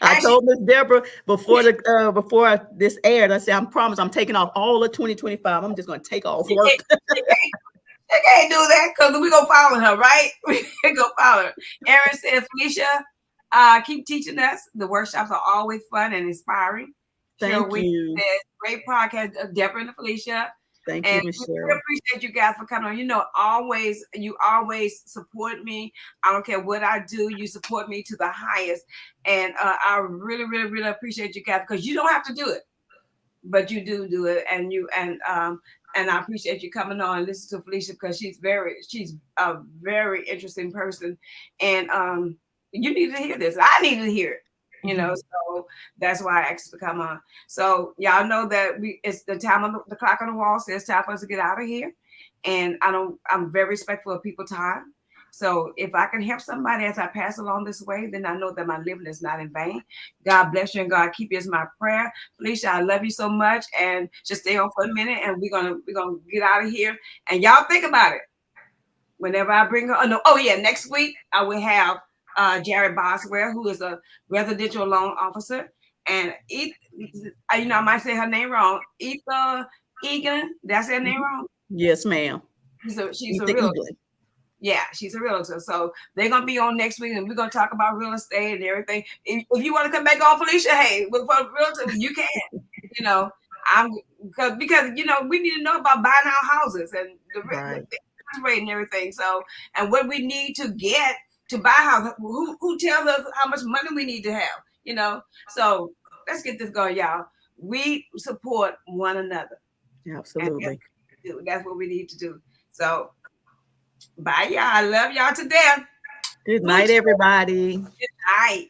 I told Miss Deborah before this aired, I said, I promise I'm taking off all of 2025. I'm just going to take off work. They can't do that because we gonna follow her, right? We gonna follow her. Erin says, Felicia, keep teaching us. The workshops are always fun and inspiring. Thank you. Says, great podcast, Deborah and Felicia. Thank and you, Michelle. We appreciate you guys for coming on. You know, you always support me. I don't care what I do. You support me to the highest. And I really, really, really appreciate you guys because you don't have to do it, but you do it. And I appreciate you coming on and listen to Felicia because she's a very interesting person. And you need to hear this. I needed to hear it. You know, so that's why I asked to come on. So y'all know that it's the time on the clock on the wall says time for us to get out of here. And I'm very respectful of people's time. So if I can help somebody as I pass along this way, then I know that my living is not in vain. God bless you and God keep you is my prayer. Felicia, I love you so much. And just stay on for a minute and we're gonna get out of here. And y'all think about it. Whenever I bring her, next week I will have Jared Boswell, who is a residential loan officer. And I might say her name wrong. Etha Egan, did I say her name wrong? Yes, ma'am. She's a realtor. Yeah, she's a realtor. So they're gonna be on next week, and we're gonna talk about real estate and everything. If you want to come back on, Felicia, hey, with realtor, you can. You know, because we need to know about buying our houses and the rate and everything. So, and what we need to get to buy a house. Who tells us how much money we need to have? So let's get this going, y'all. We support one another. Absolutely. That's what we need to do. So. Bye, y'all. I love y'all to death. Good night, everybody. Good night.